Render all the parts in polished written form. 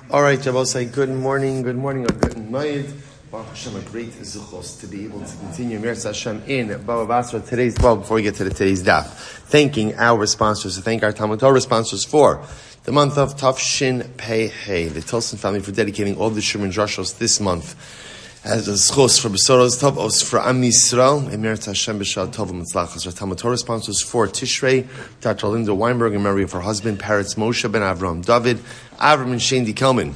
All right, Javosai, good morning, or good night. Baruch Hashem, a great zechus to be able to continue Mir Hashem in Bava Basra before we get to today's daf. Thanking our sponsors, to thank our TALMUD Torah sponsors for the month of Tafshin Pei Hey, the Tilson Family, for dedicating all the Shur and Drashos this month as a zechus for besuros, tovos for Am Yisroel, Emir Hashem b'shal tov u'mitzlachos. Our TALMUD Torah sponsors for Tishrei, Dr. Linda Weinberg, in memory of her husband, parents Moshe ben Avraham, David, Avraham and Shaindy Kelman,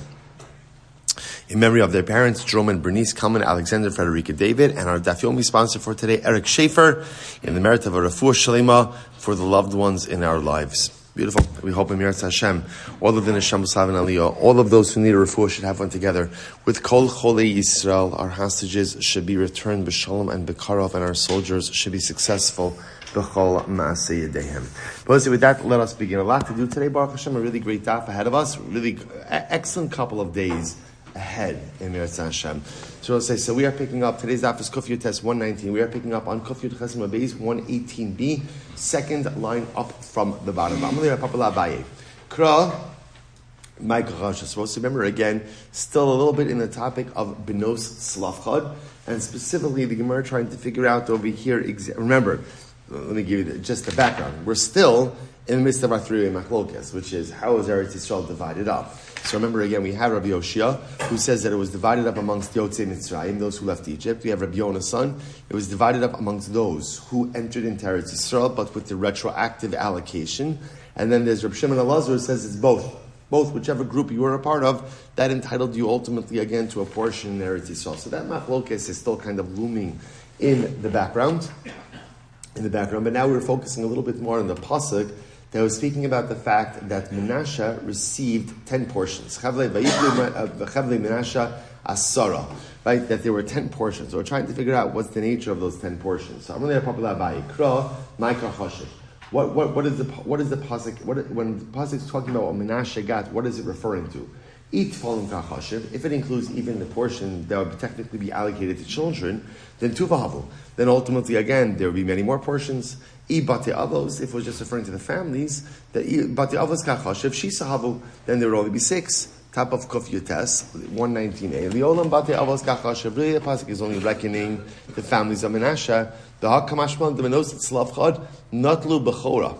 in memory of their parents, Jerome and Bernice, Kelman, Alexander, Friderica, David, and our Daf Yomi sponsor for today, Schaffer, in the merit of a refuah sheleima for the loved ones in our lives. Beautiful. We hope in Yahrzeit Hashem, all of the Neshama Slavin Aliyah, all of those who need a refuah should have one together. With Kol Cholei Yisrael, our hostages should be returned b'shalom and b'karov, and our soldiers should be successful b'chol ma'aseh yedehem. But with that, let us begin. A lot to do today, Baruch Hashem, a really great daf ahead of us, really excellent couple of days ahead in Yahrzeit Hashem. So let's say, so we are picking up, today's daf is Kuf Yud Tes 119. We are picking up on Kuf Yud Chesem Beis 118b, second line up from the bottom. Kra, Michael Rosh. Supposed to remember again, still a little bit in the topic of Benos Slavchad, and specifically the Gemara trying to figure out over here. Remember, let me give you just the background. We're still in the midst of our three-way machlokas, which is how is Eretz Yisrael divided up? So remember again, we have Rabbi Yoshia, who says that it was divided up amongst Yotzei Mitzrayim, those who left Egypt. We have Rabbi Yona's son. It was divided up amongst those who entered into Eretz Yisrael, but with the retroactive allocation. And then there's Rabbi Shimon Elazar, who says it's both. Both, whichever group you were a part of, that entitled you ultimately again to a portion in Eretz Yisrael. So that machlokas is still kind of looming in the background. But now we're focusing a little bit more on the pasuk that was speaking about the fact that Menashe received 10 portions. Chavlei Menashe Asara, right? That there were 10 portions. So we're trying to figure out what's the nature of those 10 portions. So I'm going to popular by Kra, Maikar Choshev. What is the pasuk? When the pasuk is talking about what Menashe got, what is it referring to? If it includes even the portion that would technically be allocated to children, then tuvahavu. Then ultimately, again, there would be many more portions. If it was just referring to the families, then there would only be 6. Top of Kuf Yutes, 119a. Really, the pasuk is only reckoning the families of Menashe. The Hakamashman, the Menos Slavchad, not Lu Bechora.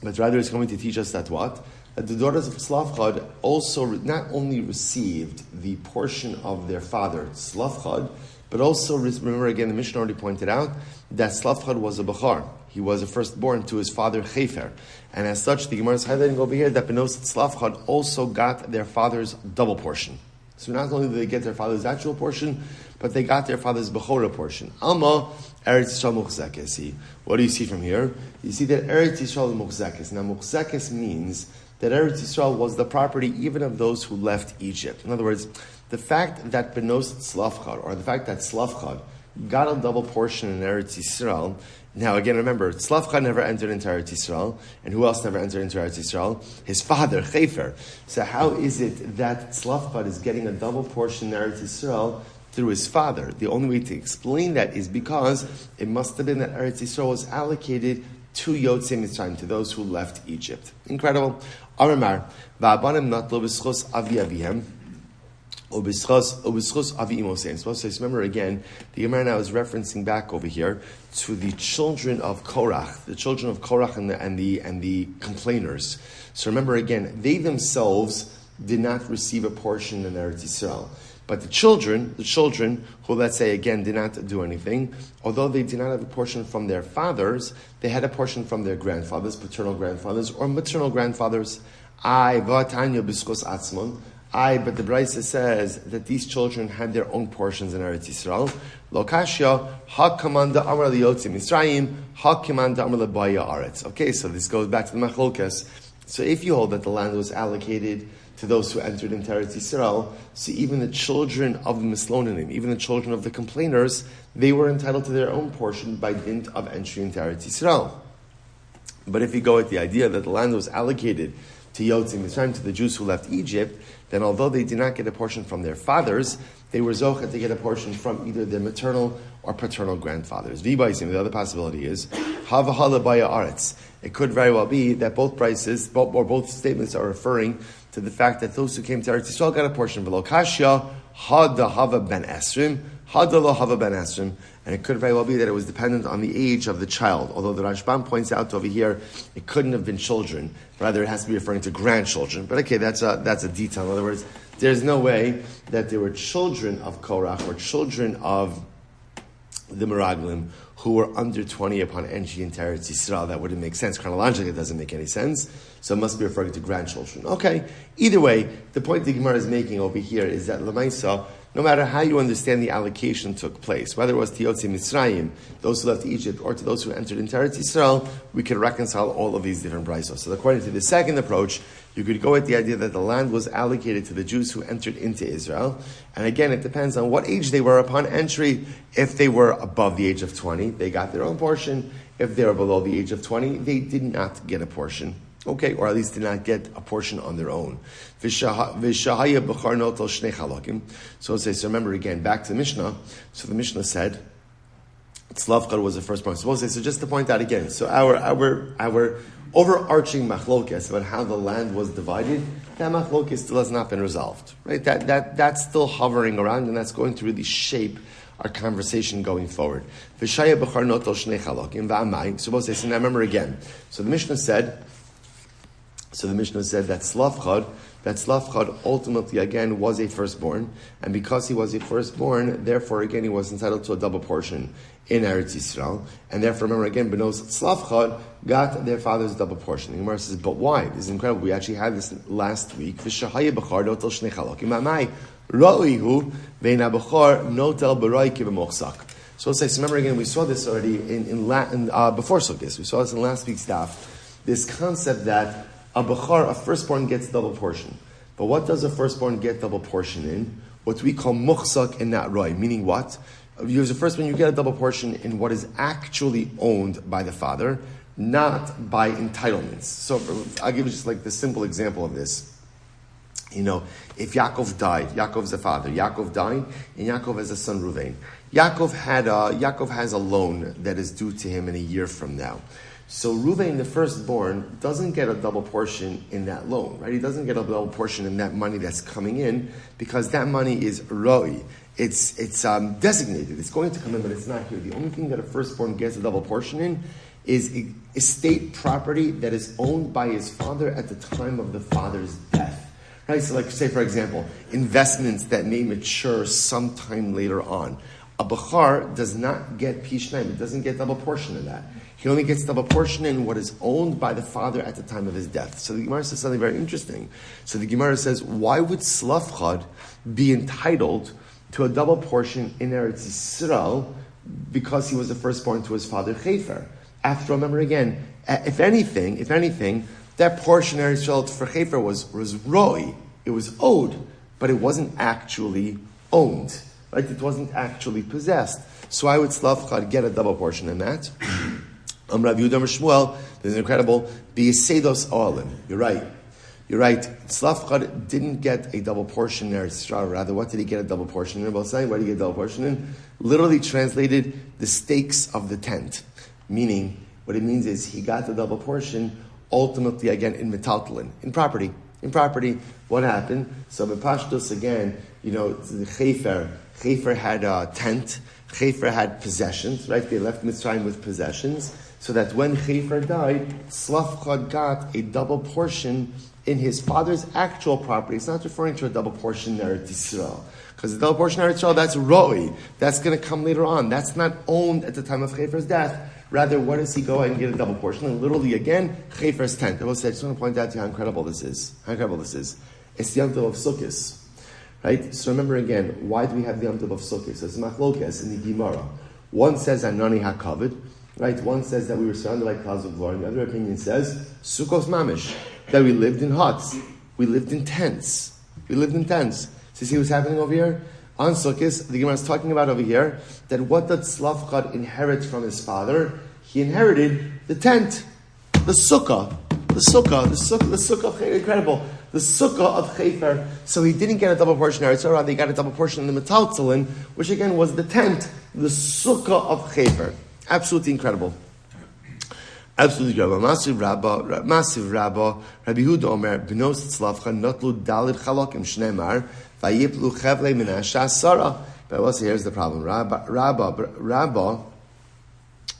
But rather, it's going to teach us that what? That the daughters of Slavchad also not only received the portion of their father, Slavchad, but also, remember again, the Mishnah already pointed out that Slavchad was a Bechar. He was a firstborn to his father, Schaffer. And as such, the Gemara is highlighting over here that Benos Slavchad also got their father's double portion. So not only did they get their father's actual portion, but they got their father's Bechora portion. Alma, Eretz Yisrael Muchzekes. What do you see from here? You see that Eretz Yisrael is Muchzekes. Now, Muchzekes means that Eretz Yisrael was the property even of those who left Egypt. In other words, the fact that Benos Slavchad, or the fact that Slavchad got a double portion in Eretz Yisrael. Now again, remember, Slavchad never entered into Eretz Yisrael, and who else never entered into Eretz Yisrael? His father, Schaffer. So how is it that Slavchad is getting a double portion in Eretz Yisrael through his father? The only way to explain that is because it must have been that Eretz Yisrael was allocated to Yotzei Mitzrayim, to those who left Egypt. Incredible. Aramar, va'abanim natlo b'schos avi avihem, so remember again, the Gemara now is referencing back over here to the children of Korach, and the complainers. So remember again, they themselves did not receive a portion in Eretz Yisrael. But the children who, let's say again, did not do anything, although they did not have a portion from their fathers, they had a portion from their grandfathers, paternal grandfathers, or maternal grandfathers. But the Brisa says that these children had their own portions in Eretz Yisrael. Lokashya, hakamanda amar liyotzim Mitzrayim, hakamanda amar lebaya aretz. Okay, so this goes back to the machlokas. So if you hold that the land was allocated to those who entered into Eretz Yisrael, so even the children of the Mislonanim, even the children of the complainers, they were entitled to their own portion by dint of entry into Eretz Yisrael. But if you go with the idea that the land was allocated to Yotzei Mitzrayim, to the Jews who left Egypt, then although they did not get a portion from their fathers, they were zocheh to get a portion from either their maternal or paternal grandfathers. V'baisim, the other possibility is havahala baya aretz. It could very well be that both prices, both statements are referring to the fact that those who came to Eretz Yisrael got a portion. V'lo kashya hada hava ben esrim, hada lo hava ben esrim. And it could very well be that it was dependent on the age of the child. Although the Rashbam points out over here, it couldn't have been children. Rather, it has to be referring to grandchildren. But okay, that's a detail. In other words, there's no way that there were children of Korach or children of the Meraglim who were under 20 upon entry into Eretz Yisrael. That wouldn't make sense. Chronologically, it doesn't make any sense. So it must be referring to grandchildren. Okay, either way, the point the Gemara is making over here is that Lamaisa, no matter how you understand the allocation took place, whether it was to Yotze Mitzrayim, those who left Egypt, or to those who entered into Eretz Yisrael, we can reconcile all of these different braisos. So according to the second approach, you could go with the idea that the land was allocated to the Jews who entered into Israel. And again, it depends on what age they were upon entry. If they were above the age of 20, they got their own portion. If they were below the age of 20, they did not get a portion. Okay, or at least did not get a portion on their own. So remember again, back to the Mishnah. So the Mishnah said, Tzlavchad was the firstborn. So just to point out again, so our overarching machlokes about how the land was divided, that machlokes still has not been resolved. Right? That's still hovering around, and that's going to really shape our conversation going forward. So now remember again. So the Mishnah said that Tzlavchad ultimately again was a firstborn, and because he was a firstborn, therefore again he was entitled to a double portion in Eretz Yisrael, and therefore remember again, Benos Tzlavchad got their father's double portion. The Gemara says, but why? This is incredible. We actually had this last week. So remember again, we saw this already in Latin before Sukkot. We saw this in last week's daf. This concept that a firstborn gets double portion. But what does a firstborn get double portion in? What we call muchsak and not roy. Meaning what? As a firstborn, you get a double portion in what is actually owned by the father, not by entitlements. So I'll give you just like the simple example of this. You know, if Yaakov died, Yaakov's the father. Yaakov died, and Yaakov has a son, Ruvain. Yaakov has a loan that is due to him in a year from now. So Ruvain, the firstborn, doesn't get a double portion in that loan, right? He doesn't get a double portion in that money that's coming in because that money is roi. It's designated. It's going to come in, but it's not here. The only thing that a firstborn gets a double portion in is estate property that is owned by his father at the time of the father's death. Right? So like, say, for example, investments that may mature sometime later on. A Bechar does not get Pishnaim. It doesn't get double portion in that. He only gets double portion in what is owned by the father at the time of his death. So the Gemara says something very interesting. So the Gemara says, why would Tzlavchad be entitled to a double portion in Eretz Yisrael because he was the firstborn to his father Schaffer? After, remember again, if anything, that portion in Eretz Yisrael for Schaffer was roi. It was owed, but it wasn't actually owned. Right? It wasn't actually possessed. So why would Tzlavchad get a double portion in that? Rabbi Shmuel, this is incredible. Besuros olim. You're right. Tzlavchad didn't get a double portion in Eretz Yisrael. Rather, what did he get a double portion in? Why did he get a double portion in? Literally translated, the stakes of the tent. Meaning, what it means is he got the double portion ultimately again in metaltalin, in property. What happened? So Bepashtos again, the Schaffer had a tent. Schaffer had possessions, right? They left Mitzrayim with possessions, so that when Schaffer died, Tzlavchad got a double portion in his father's actual property. It's not referring to a double portion in Eretz Yisrael, because the double portion in Eretz Yisrael, that's roi. That's going to come later on. That's not owned at the time of Schaffer's death. Rather, what does he go and get a double portion? And literally, again, Schaffer's tent. I just want to point out to you how incredible this is. It's the Yom Tov of Sukkot. Right? So remember again, why do we have the Yom Tov of Sukkot? So it's machlokes in the Gemara. One says Anani HaKavod, right? One says that we were surrounded by clouds of glory. The other opinion says Sukkos Mamish, that we lived in huts, we lived in tents. So you see what's happening over here? On Sukkot, the Gemara is talking about over here that what did Tzlavchad inherit from his father? He inherited the tent, the sukkah, incredible. The sukkah of Schaffer. So he didn't get a double portion in Eretz Yisrael, they got a double portion in the metaltalin, which again was the tent, the sukkah of Schaffer. Absolutely incredible. Absolutely, Rabbi. Massive Rabbi. Rabbi Huda Omer, Benos Tzlavcha, Notlu Dalid Chalokim Shneimar, Vayiplu Chevle Minasha Sarah. But also here's the problem.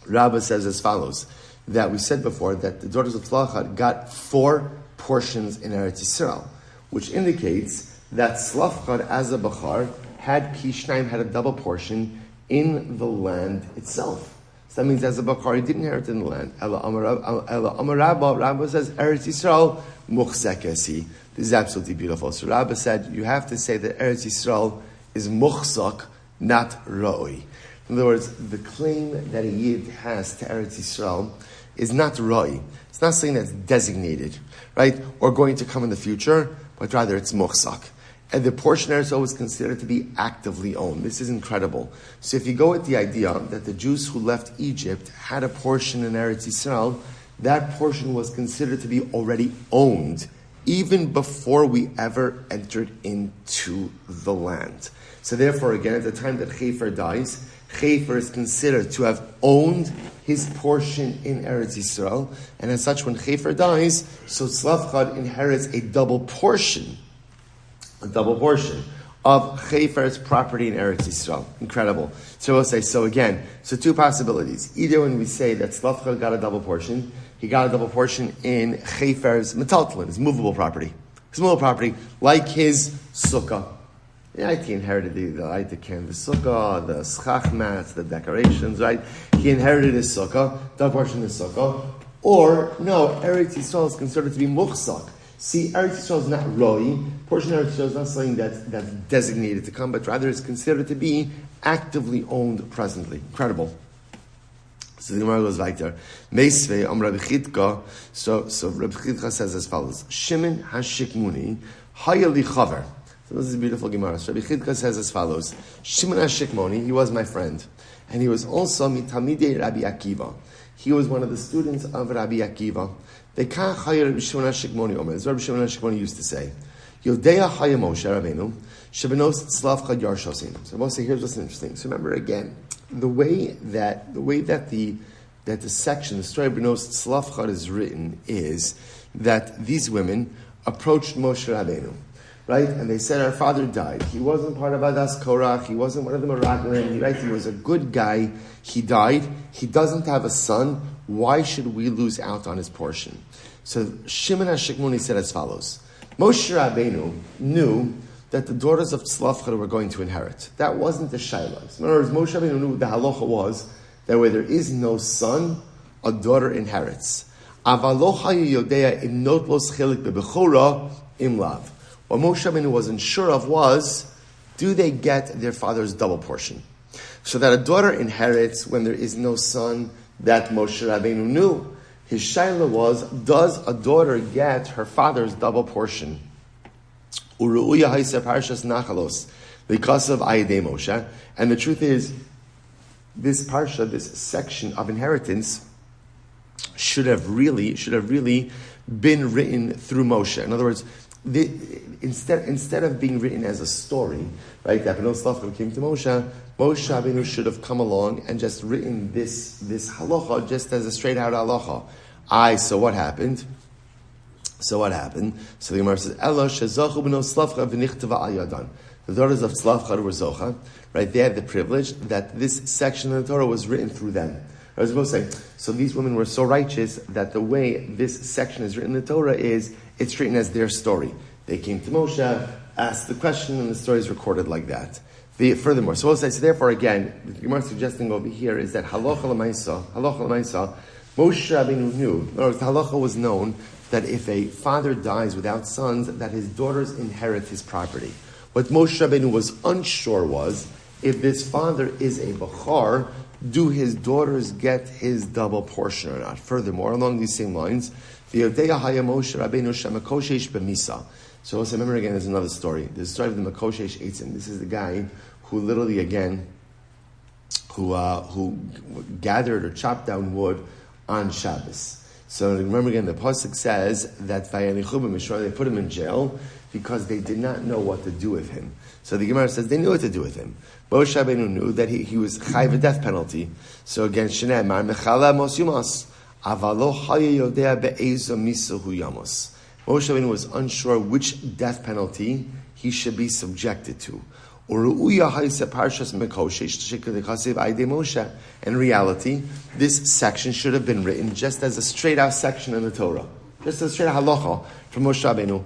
Rabba says as follows, that we said before that the daughters of Tzlavcha got 4 portions in Eretz Yisrael, which indicates that Tzlavcha as a Bachar had a double portion in the land itself. So that means as a Bachar, he didn't inherit in the land. Rabba says, Eretz Yisrael, muchzekesi. This is absolutely beautiful. So Rabba said, you have to say that Eretz Yisrael is muchzak, not roi. In other words, the claim that a Yid has to Eretz Yisrael is not roi. It's not something that's designated, right? Or going to come in the future, but rather it's muchzak. And the portion Eretz Yisrael was considered to be actively owned. This is incredible. So if you go with the idea that the Jews who left Egypt had a portion in Eretz Yisrael, that portion was considered to be already owned, even before we ever entered into the land. So therefore, again, at the time that Schaffer dies, Schaffer is considered to have owned his portion in Eretz Yisrael, and as such, when Schaffer dies, so Tzlavcha inherits a double portion of Schaffer's property in Eretz Yisrael. Incredible. So we'll say, so 2 possibilities. Either when we say that Tzlavcha got a double portion, he got a double portion in Schaffer's metaltalin, his movable property. His movable property, like his sukkah. Yeah, he inherited the canvas sukkah, the schach mats, the decorations, right? He inherited his sukkah, double portion of his sukkah. Or, no, Eretz Yisrael is considered to be muchzak. See, Eretz Yisrael is not roi. Portion of Eretz Yisrael is not something that's designated to come, but rather is considered to be actively owned presently. Incredible. So the Gemara goes weiter. Meisvei Rabbi Chidka. So Rabbi Chidka says as follows: Shimon Hashikmuni Hayali Chaver. So this is a beautiful Gemara. So Rabbi Chidka says as follows: Shimon Hashikmuni, he was my friend, and he was also mitamidei Rabbi Akiva. He was one of the students of Rabbi Akiva. They can't hire Rabbi Shimon Hashikmuni Omer. As Rabbi Shimon Hashikmoni used to say, Yodea Chaya Moshe Rabbeinu Shebenos Tzlavcha Yarshosim. So Moshe, here's what's interesting. So remember again, the way that the section, the story of Benos Tzlavcha is written is that these women approached Moshe Rabbeinu, right? And they said, our father died. He wasn't part of Adas Korach. He wasn't one of the Meraglim. Right? He was a good guy. He died. He doesn't have a son. Why should we lose out on his portion? So Shimon HaShikmuni said as follows: Moshe Rabbeinu knew that the daughters of Tzlavcha were going to inherit. That wasn't the shayla. In other words, Moshe Rabbeinu knew the halacha was that where there is no son, a daughter inherits. Avalocha yodea im not los chelik bebechora im lav. What Moshe Rabbeinu wasn't sure of was, do they get their father's double portion? So that a daughter inherits when there is no son, that Moshe Rabbeinu knew. His shayla was, does a daughter get her father's double portion? Uru'uya haisa parshas nachalos, because of Ayidei Moshe. And the truth is, this parsha, this section of inheritance, should have really been written through Moshe. In other words, instead of being written as a story, right, that Benos Tzlavcha came to Moshe Rabbeinu should have come along and just written this halacha just as a straight out halacha. So what happened? So the Gemara says, Ela shezachu Benos Tzlavcha v'nichtava al yadan. The daughters of Tzlavcha were zocha, right? They had the privilege that this section of the Torah was written through them. I was supposed to say, so these women were so righteous that the way this section is written in the Torah is, it's written as their story. They came to Moshe, asked the question, and the story is recorded like that. Furthermore, so we'll say, so therefore again, the Gemara suggesting over here is that halacha l'maisa, Moshe Rabbeinu knew, in other words, the halacha was known that if a father dies without sons, that his daughters inherit his property. What Moshe Rabbeinu was unsure was, if this father is a bachar, do his daughters get his double portion or not? Furthermore, along these same lines, V'yodeya haya Moshe Rabbeinu shemakoshesh b'misa. So also remember again, there's another story. There's a story of the Makoshesh Eitzim. This is the guy who literally who gathered or chopped down wood on Shabbos. So remember again, the pasuk says that they put him in jail because they did not know what to do with him. So the Gemara says they knew what to do with him. Moshe Rabbeinu knew that he was chayv a death penalty. So again, Shnei Mar Mechala Mos Yumas. Avalo hayodea be'ezo misahu yamos. Moshe Rabbeinu was unsure which death penalty he should be subjected to. In reality, this section should have been written just as a straight out section in the Torah. Just a straight halacha from Moshe Rabbeinu.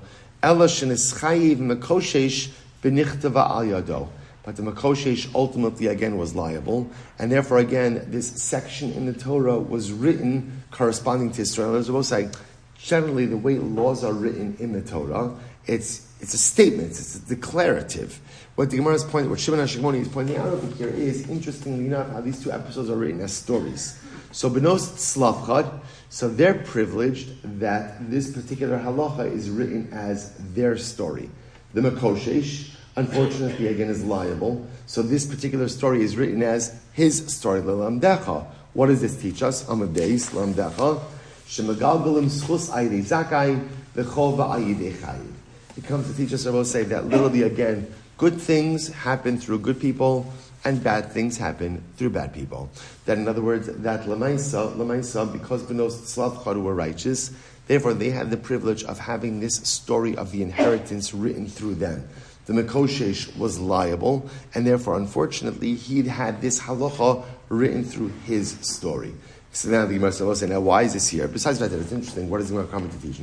But the Makoshesh ultimately again was liable, and therefore again this section in the Torah was written corresponding to Israel. As I will say, generally the way laws are written in the Torah, it's a statement, it's a declarative. What the Gemara is pointing, what Shimon HaShimoni is pointing out over here is, interestingly enough, how these two episodes are written as stories. So Benos Slavchad, so they're privileged that this particular halacha is written as their story. The Makoshesh, unfortunately, again, is liable. So this particular story is written as his story. L'lamdecha. What does this teach us? Amud Beis, l'lamdecha. Shemagalgalim schus ayidei zakai v'chol v'ayidei chayiv. It comes to teach us, I will say, that literally, again, good things happen through good people, and bad things happen through bad people. That, in other words, that Lamaisa, because Benos Slavchad were righteous, therefore they had the privilege of having this story of the inheritance written through them. The Makoshesh was liable, and therefore, unfortunately, he'd had this halacha written through his story. So now the Gemara will say, now why is this here? Besides that, it's interesting. What is the Gemara coming to teach?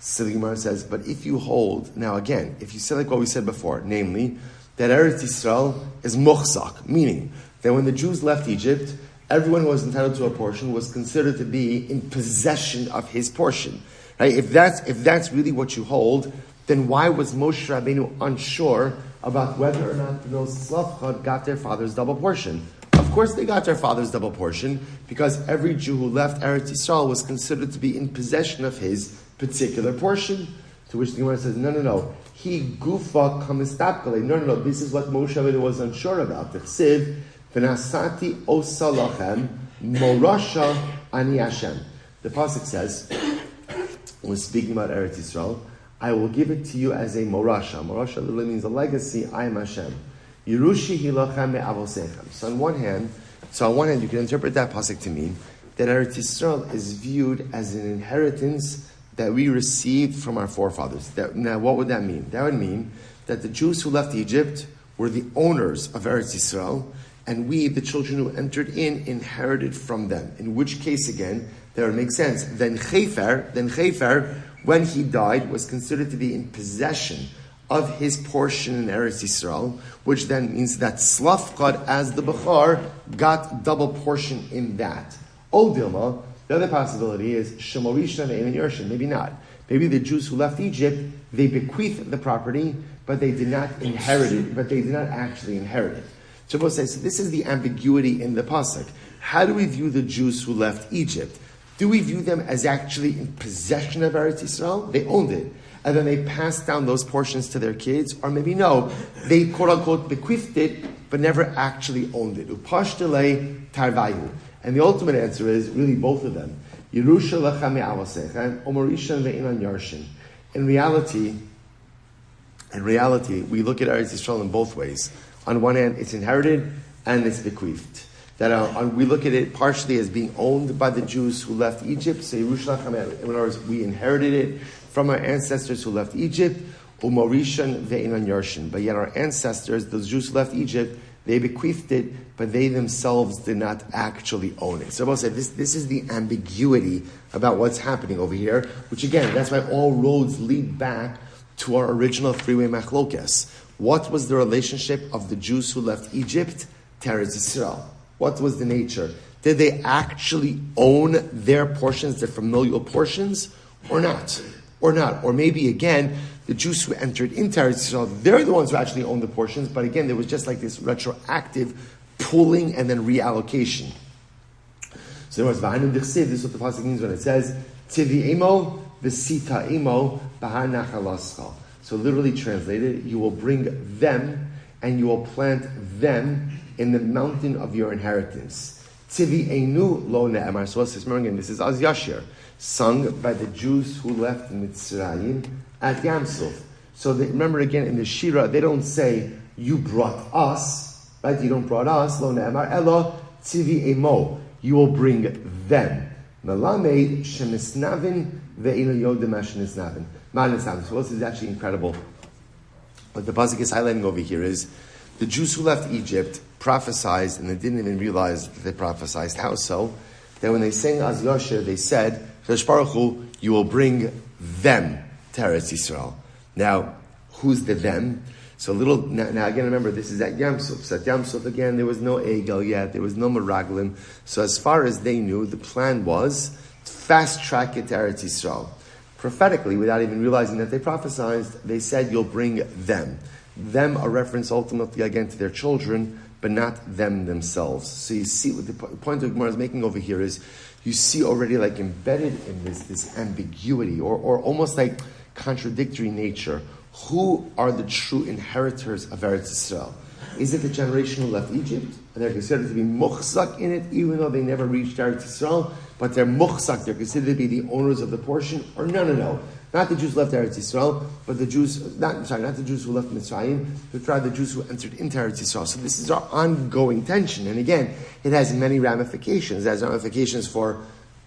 So the Gemara says, but if you hold, now again, if you say like what we said before, namely, that Eretz Yisrael is muchzak, meaning that when the Jews left Egypt, everyone who was entitled to a portion was considered to be in possession of his portion. Right? If that's really what you hold, then why was Moshe Rabbeinu unsure about whether or not those Slavchad got their father's double portion? Of course they got their father's double portion, because every Jew who left Eretz Yisrael was considered to be in possession of his particular portion. To which the Gemara says, no. He gufa kamistapkale. No. This is what Moshe Rabbeinu was unsure about. The chsiv v'nasati osalachem morasha ani Hashem. The pasuk says, when speaking about Eretz Yisrael, I will give it to you as a morasha. Morasha literally means a legacy. I am Hashem. Yerushi hilachem me'avosechem. So on one hand, you can interpret that pasuk to mean that Eretz Yisrael is viewed as an inheritance that we received from our forefathers. Now, what would that mean? That would mean that the Jews who left Egypt were the owners of Eretz Yisrael, and we, the children who entered in, inherited from them. In which case, again, that would make sense. Then Schaffer, when he died, was considered to be in possession of his portion in Eretz Yisrael, which then means that Slavchad, as the Bechar, got double portion in that. Old Dilma, the other possibility is Shemorisha and Yarshin. Maybe not. Maybe the Jews who left Egypt, they bequeathed the property, but they did not inherit it, but they did not actually inherit it. So both say, so this is the ambiguity in the pasuk. How do we view the Jews who left Egypt? Do we view them as actually in possession of Eretz Yisrael? They owned it, and then they passed down those portions to their kids, or maybe no, they quote unquote bequeathed it, but never actually owned it. Upashtelei tarvayu. And the ultimate answer is really both of them. Yerusha lechem me'avosechem, omorishan ve'inan yarshin. In reality, we look at Eretz Yisrael in both ways. On one hand, it's inherited and it's bequeathed. We look at it partially as being owned by the Jews who left Egypt. So Yerusha lechem, in other words, we inherited it from our ancestors who left Egypt. Umorishan ve'inan yarshin. But yet our ancestors, those Jews who left Egypt, they bequeathed it, but they themselves did not actually own it. So I'll say this is the ambiguity about what's happening over here, which again, that's why all roads lead back to our original three-way machlokes. What was the relationship of the Jews who left Egypt to Eretz Yisrael? What was the nature? Did they actually own their portions, their familial portions, or not? Or maybe again, the Jews who entered into Eretz Yisrael, they're the ones who actually owned the portions, but again, there was just like this retroactive pooling and then reallocation. So there was V'hanum Dichsiv, this is what the pasuk means when it says, Tivi'emo v'sita'emo b'har nachalaschal. So literally translated, you will bring them and you will plant them in the mountain of your inheritance. Tivi'enu lo ne'emar. So let's just remember again, this is Az Yashir, sung by the Jews who left Mitzrayim at Yam Suf. So remember again, in the Shira, they don't say, you brought us. right? You don't brought us, lo ne'emar elo tzivi emo. You will bring them. Melamed shemisnavin ve'ino yodem shemisnavin. So this is actually incredible. What the pasuk is highlighting over here is the Jews who left Egypt prophesied, and they didn't even realize that they prophesied. How so? That when they sang Az Yosher, they said, Kadosh Baruch Hu, you will bring them to Eretz Yisrael. Now, who's the them? So now again, remember, this is at Yam Suf. So at Yam Suf, again, there was no Egel yet, there was no Meraglim. So as far as they knew, the plan was to fast track it to Eretz Yisrael. Prophetically, without even realizing that they prophesied, they said, you'll bring them. Them a reference ultimately again to their children, but not them themselves. So you see what the point the Gemara is making over here is, you see already like embedded in this ambiguity or almost like contradictory nature. Who are the true inheritors of Eretz Yisrael? Is it the generation who left Egypt, and they're considered to be muchzak in it, even though they never reached Eretz Yisrael, but they're muchzak, they're considered to be the owners of the portion? Or no. Not the Jews who left Eretz Yisrael, but the Jews, not the Jews who left Mitzrayim, but rather the Jews who entered into Eretz Yisrael. So this is our ongoing tension. And again, it has many ramifications. It has ramifications for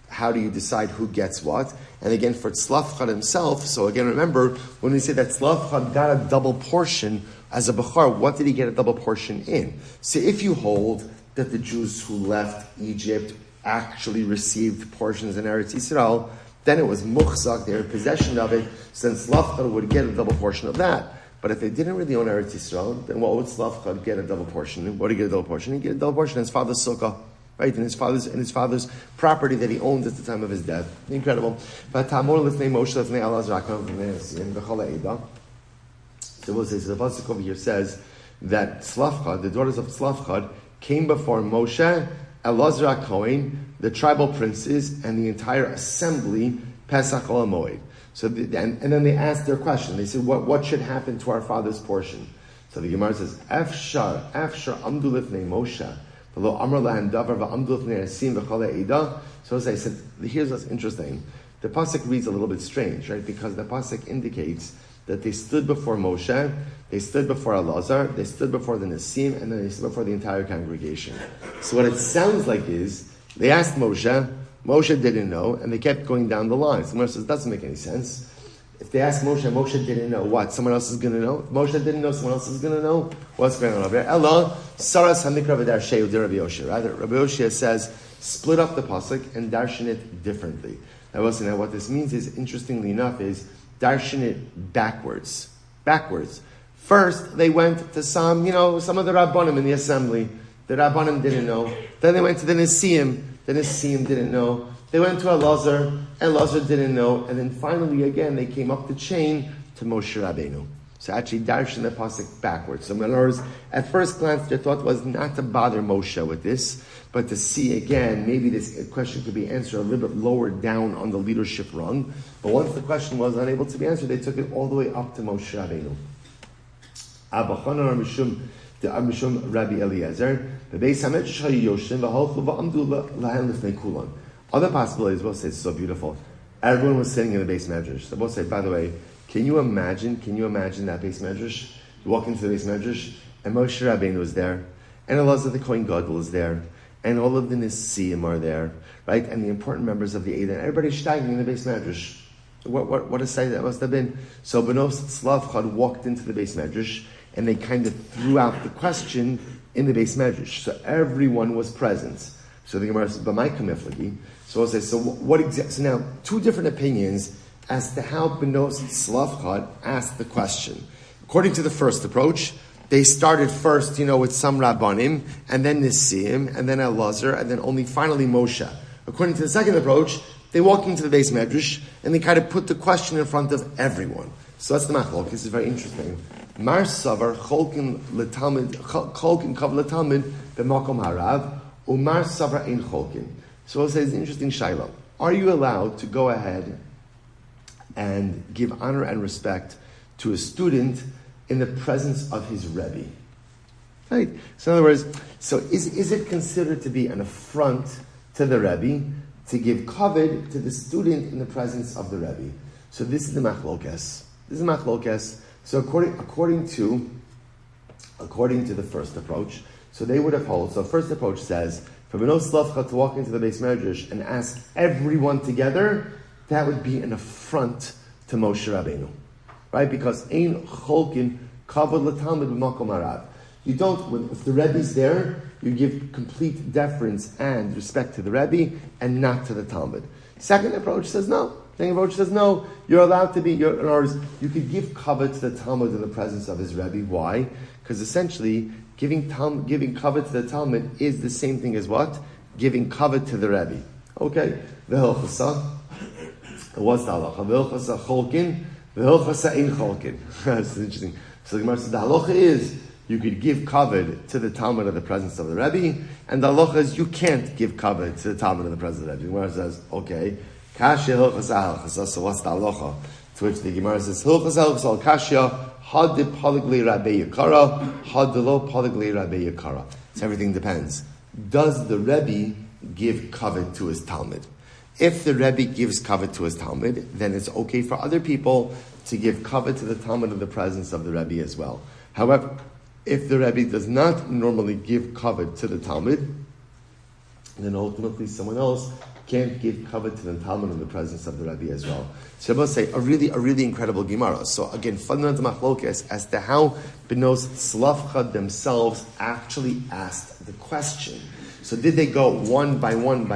how do you decide who gets what? And again, for Tzlafchad himself, so again, remember, when we say that Tzlafchad got a double portion as a Bechar, what did he get a double portion in? So if you hold that the Jews who left Egypt actually received portions in Eretz Yisrael, then it was muchzak, they were in possession of it, since Tzlafchad would get a double portion of that. But if they didn't really own Eretz Yisrael, then what would Tzlafchad get a double portion in? What did he get a double portion? He'd get a double portion in his father's sukkah. Right, in his father's property that he owned at the time of his death. Incredible. So we'll say, so the pasuk over here says that Tzlafchad, the daughters of Tzlafchad, came before Moshe, Elazar HaKohen, the tribal princes, and the entire assembly, Pesach Ol HaMoed. So, and then they asked their question. They said, what should happen to our father's portion? So the Gemara says, Afshar amdu lifnei Moshe. So as I said, here's what's interesting. The pasuk reads a little bit strange, right? Because the pasuk indicates that they stood before Moshe, they stood before Elazar, they stood before the Nesim, and then they stood before the entire congregation. So what it sounds like is, they asked Moshe, Moshe didn't know, and they kept going down the line. Someone says, doesn't make any sense. If they asked Moshe, Moshe didn't know what? Someone else is going to know? If Moshe didn't know, someone else is going to know? What's going on over there? Ella, Saras Hamikra v'Darsheu de Rabbi Yoshia. Rather, Rabbi Yoshia says, split up the pasuk and darshan it differently. Now, what this means is, interestingly enough, is darshan it backwards. First, they went to some of the Rabbanim in the assembly. The Rabbanim didn't know. Then they went to the Nesim. The Nesim didn't know. They went to Elazar didn't know, and then finally again they came up the chain to Moshe Rabbeinu. So actually darshan the pasuk backwards. So in other words, at first glance their thought was not to bother Moshe with this, but to see again, maybe this question could be answered a little bit lower down on the leadership rung. But once the question was unable to be answered, they took it all the way up to Moshe Rabbeinu. The Mishum Rabbi Eliezer, the Beis Hamedrash Yoshim v'Halchu v'Amdu lahen lifnei kulan. Other possibilities, both say it's so beautiful. Everyone was sitting in the Beis Medrash. So both say, by the way, can you imagine that Beis Medrash? You walk into the Beis Medrash, and Moshe Rabbeinu was there, and Elazar the Kohen Gadol is there, and all of the Nisim are there, right? And the important members of the Eidah, and everybody's staggering in the Beis Medrash. What a sight that must have been. So Benos Tzlafchad walked into the Beis Medrash, and they kind of threw out the question in the Beis Medrash. So everyone was present. So the Gemara says, "B'may kamiflagi." So I'll say, so now two different opinions as to how Benos Tzlafchad asked the question. According to the first approach, they started first, with some Rabbanim, and then Nisim, and then Elazar, and then only finally Moshe. According to the second approach, they walk into the Beis Medrash, and they kind of put the question in front of everyone. So that's the machlok. This is very interesting. Mar savar cholkin kav letalmid b'makom harav, umar savar ein cholkin. So I'll say it's an interesting shaila. Are you allowed to go ahead and give honor and respect to a student in the presence of his Rebbe? Right? So in other words, is it considered to be an affront to the Rebbe to give kavod to the student in the presence of the Rebbe? So this is the machlokes. So according to the first approach, So they would have held. So first approach says, for Beno Slavcha to walk into the Beis Medrash and ask everyone together, that would be an affront to Moshe Rabbeinu. Right? Because Ein Cholkin Kavod L'Talmud B'Makom Harav. You don't, if the Rebbe's there, you give complete deference and respect to the Rebbe and not to the Talmud. Second approach says no. Second approach says no. You're allowed to be, in other words, you could give kavod to the Talmud in the presence of his Rebbe. Why? Because essentially, giving kavod to the Talmud is the same thing as what? Giving kavod to the Rebbe. Okay? V'hilchasa. What's the halacha? V'hilchasa cholkin. V'hilchasa ein cholkin. That's interesting. So the Gemara says the halacha is you could give kavod to the Talmud in the presence of the Rebbe, and the halacha is you can't give kavod to the Talmud in the presence of the Rebbe. The Gemara says, okay, kashya hilchasa hilchasa. So what's the halacha? To which the Gemara says, hilchasa hilchasa kashya had de poligli rabbe yakara, had de lo poligli rabbe yakara. So everything depends. Does the Rebbe give kavod to his Talmud? If the Rebbe gives kavod to his Talmud, then it's okay for other people to give kavod to the Talmud in the presence of the Rebbe as well. However, if the Rebbe does not normally give kavod to the Talmud, then ultimately someone else can't give kavod to the Talmud in the presence of the Rebbe as well. So I must say, a really incredible Gemara. So again, fundamental machlokes as to how Benos Slavcha themselves actually asked the question. So did they go one by one,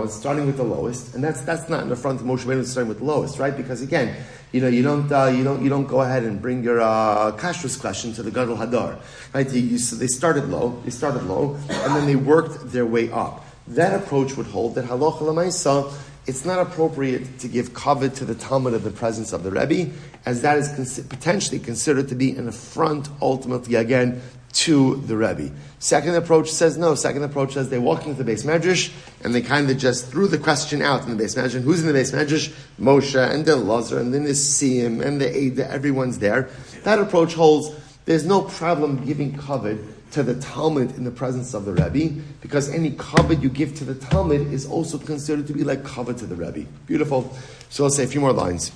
starting with the lowest? And that's not in the front of Moshe Rabbeinu starting with the lowest, right? Because again, you don't go ahead and bring your kashrus question to the Gadol Hadar, right? So they started low, and then they worked their way up. That approach would hold that halacha l'maisa, it's not appropriate to give kavod to the Talmud in the presence of the Rebbe, as that is potentially considered to be an affront, ultimately again, to the Rebbe. Second approach says no. Second approach says they walk into the Beis Medrash and they kind of just threw the question out in the Beis Medrash. Who's in the Beis Medrash? Moshe and the Lazar and the Nisim and the Eida. Everyone's there. That approach holds there's no problem giving kavod to the Talmud in the presence of the Rebbe, because any kavod you give to the Talmud is also considered to be like kavod to the Rebbe. Beautiful. So I'll say a few more lines.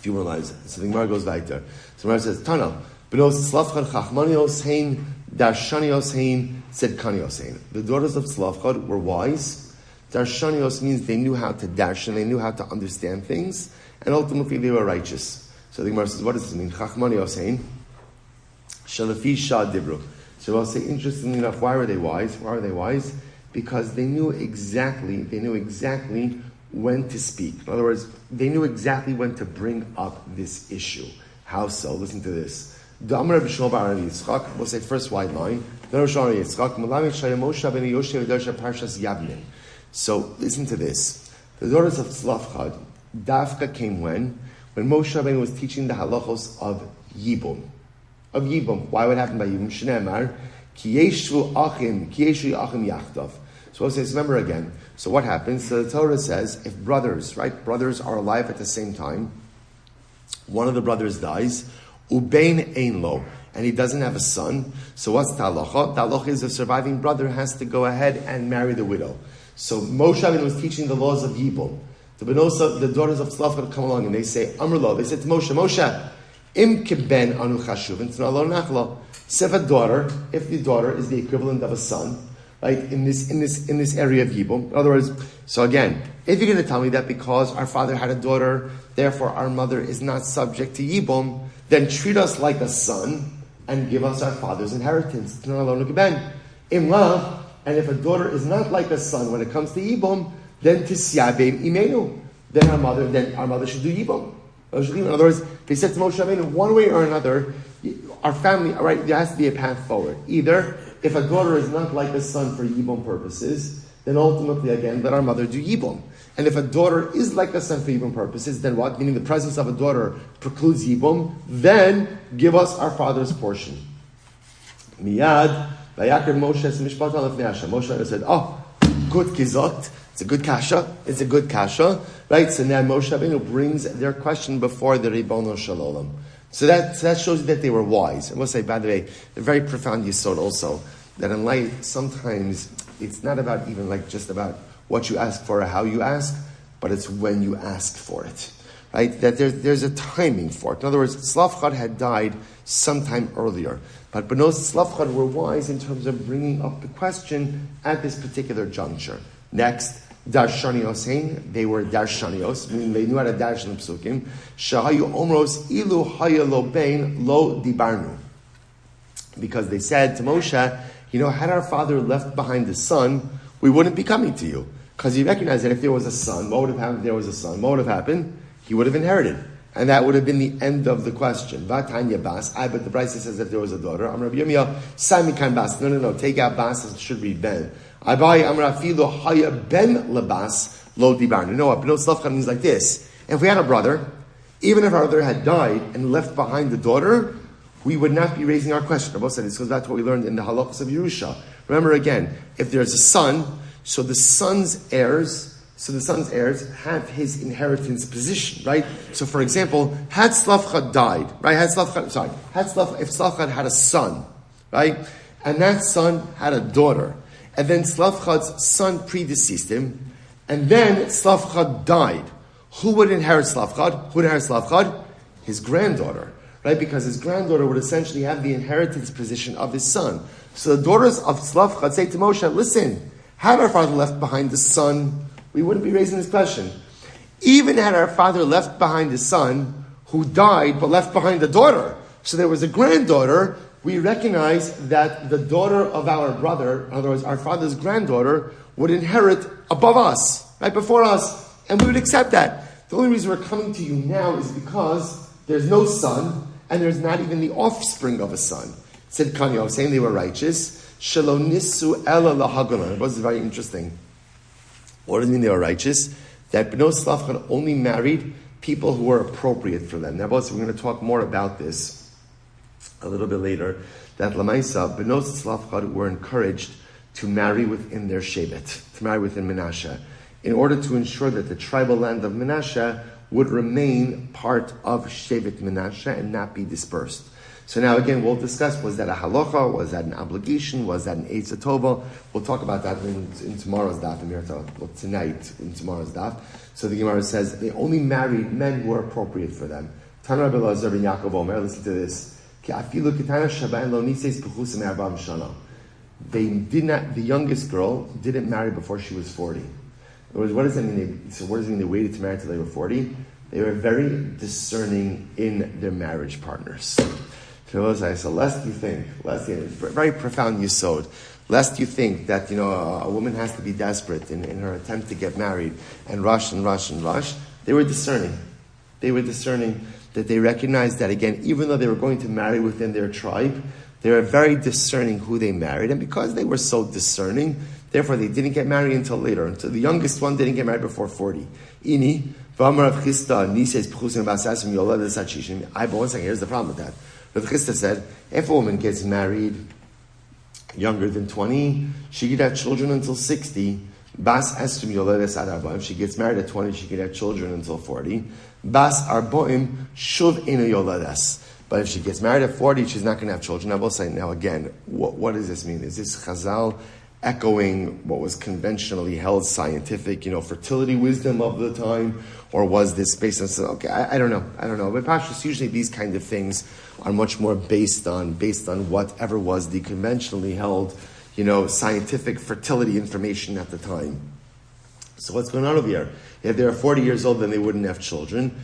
So the Gemara goes back there. So the Gemara says, Tana, Benos Slavchad Chachmanios Hein, Darshanios Hein, Tzedkanios Hein. The daughters of Slavchad were wise. Darshanios means they knew how to darshan, they knew how to understand things, and ultimately they were righteous. So the Gemara says, what does this mean? Chachmanios Hein, Shalafi Shah Dibru. So I'll say, interestingly enough, why were they wise? Because they knew exactly when to speak. In other words, they knew exactly when to bring up this issue. How so? Listen to this. Rabbi Shmuel Silber, we'll say first wide line. So listen to this. The daughters of Slavchad, Dafka came when Moshe Rabbeinu was teaching the halachos of Yibum. Why would it happen by Yibum? Shneimar, ki yeshu achim yachdav. So let's remember again. So what happens? So the Torah says, if brothers are alive at the same time, one of the brothers dies, ubein ein lo, and he doesn't have a son. So what's the halacha? The halacha is the surviving brother has to go ahead and marry the widow. So Moshe Rabbeinu was teaching the laws of Yibum. The daughters of Slavchad come along and they say, Amrlo, they said to Moshe, Im keben anu chashuvin t'nalo nachlo. If the daughter is the equivalent of a son, right? In this area of Yibum. In other words, so again, if you're going to tell me that because our father had a daughter, therefore our mother is not subject to Yibum, then treat us like a son and give us our father's inheritance. T'nalo keben. Imla, and if a daughter is not like a son when it comes to Yibum, then tisyabeim imenu. Then our mother should do Yibum. In other words, they said to Moshe Rabbeinu, one way or another, our family, right, there has to be a path forward. Either, if a daughter is not like a son for Yibum purposes, then ultimately, again, let our mother do Yibum. And if a daughter is like a son for Yibum purposes, then what? Meaning the presence of a daughter precludes Yibum, then give us our father's portion. Miyad, Vayakar Moshe Mishpat Alef Hashem. Moshe said, good kizot. It's a good kasha. Right? So now Moshe Rabbeinu brings their question before the Ribono Shalom. So that shows you that they were wise. I must say, by the way, a very profound yisod also, that in life, sometimes it's not about even just about what you ask for or how you ask, but it's when you ask for it. right? That there's a timing for it. In other words, Tzlafchad had died sometime earlier. But Benos Tzlafchad were wise in terms of bringing up the question at this particular juncture. Next, Darshanios hein, they were Darshanios, meaning they knew how to dash in the psukim. Shahayu omros ilu haya lo bein lo dibarnu. Because they said to Moshe, had our father left behind a son, we wouldn't be coming to you. Because he recognized that if there was a son, what would have happened if there was a son? What would have happened? He would have inherited. And that would have been the end of the question. Vatanya bas, but the Brisa says that there was a daughter. Am Rabbi Yomi, Sami kan bas. No, take out bas and it should read ben. Abai amra filo haya ben lebas lo dibarnu. No, but no Tzlafchad means like this. If we had a brother, even if our brother had died and left behind the daughter, we would not be raising our question. Rabbi said this because that's what we learned in the halachos of Yerusha. Remember again, if there's a son, so the son's heirs have his inheritance position, right? So for example, had Tzlafchad died, right? If Tzlafchad had a son, right? And that son had a daughter, and then Tzlafchad's son predeceased him, and then Tzlafchad died. Who would inherit Tzlafchad? His granddaughter, right? Because his granddaughter would essentially have the inheritance position of his son. So the daughters of Tzlafchad say to Moshe, listen, had our father left behind the son, we wouldn't be raising this question. Even had our father left behind a son who died but left behind a daughter, so there was a granddaughter, we recognize that the daughter of our brother, in other words, our father's granddaughter, would inherit above us, right before us, and we would accept that. The only reason we're coming to you now is because there's no son, and there's not even the offspring of a son. Said Kanye, saying they were righteous. Shelo nisu ela lahagolan. It was very interesting. What does it mean they were righteous? That Benos Tzlafchad only married people who were appropriate for them. Now, we're going to talk more about this a little bit later. That Lamaisa, Benos Tzlafchad were encouraged to marry within their shevet, to marry within Menashe, in order to ensure that the tribal land of Menashe would remain part of shevet Menashe and not be dispersed. So now again, we'll discuss, was that a halacha, was that an obligation, was that an eitz tova? We'll talk about that in tomorrow's daf, tonight in tomorrow's daf. So the Gemara says, they only married men who were appropriate for them. Tana Rabbi Elazar ben Yaakov Omer, listen to this. The youngest girl didn't marry before she was 40. In other words, what does that mean? What does it mean they waited to marry until they were 40? They were very discerning in their marriage partners. So lest you think, very profound yesod, lest you think that, a woman has to be desperate in her attempt to get married and rush, they were discerning. They were discerning that they recognized that, again, even though they were going to marry within their tribe, they were very discerning who they married. And because they were so discerning, therefore they didn't get married until later. Until the youngest one didn't get married before 40. Ini, V'amar Rav Chisda, Nises P'chusim Basasim Yolad Sachishim. But one second, here's the problem with that. Rav Chisda said, if a woman gets married younger than 20, she could have children until 60. Bas Esrim Yoledes Ad Arbaim. If she gets married at 20, she could have children until 40. Bas Arboim Shuv Inu Yoledes. But if she gets married at 40, she's not going to have children. I will say, now again, what does this mean? Is this Chazal echoing what was conventionally held scientific, fertility wisdom of the time? Or was this based on, I don't know. But Pashas, usually these kind of things are much more based on whatever was the conventionally held, scientific fertility information at the time. So what's going on over here? If they were 40 years old, then they wouldn't have children.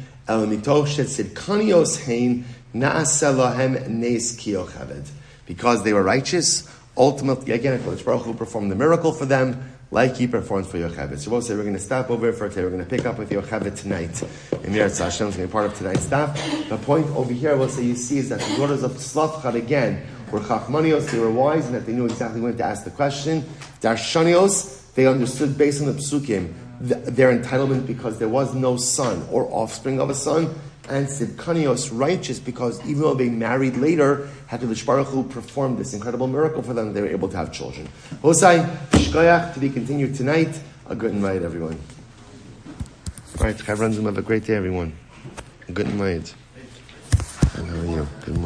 Because they were righteous, ultimately, again, HaKadosh Baruch Hu performed the miracle for them, like He performed for Yocheved. So we'll say we're going to stop over for today. We're going to pick up with Yocheved tonight. And Yahrzeit Hashem is going to be part of tonight's stuff. The point over here, we'll say you see, is that the daughters of Tzlafchad, again, were Chachmanios, they were wise, and that they knew exactly when to ask the question. Darshanios, they understood based on the psukim, their entitlement because there was no son or offspring of a son. And Tzidkanios, righteous, because even though they married later, HaKadosh Baruch Hu performed this incredible miracle for them, they were able to have children. Hosai, Shkoyach, to be continued tonight. A good night, everyone. All right, have a great day, everyone. A good night. And how are you? Good morning.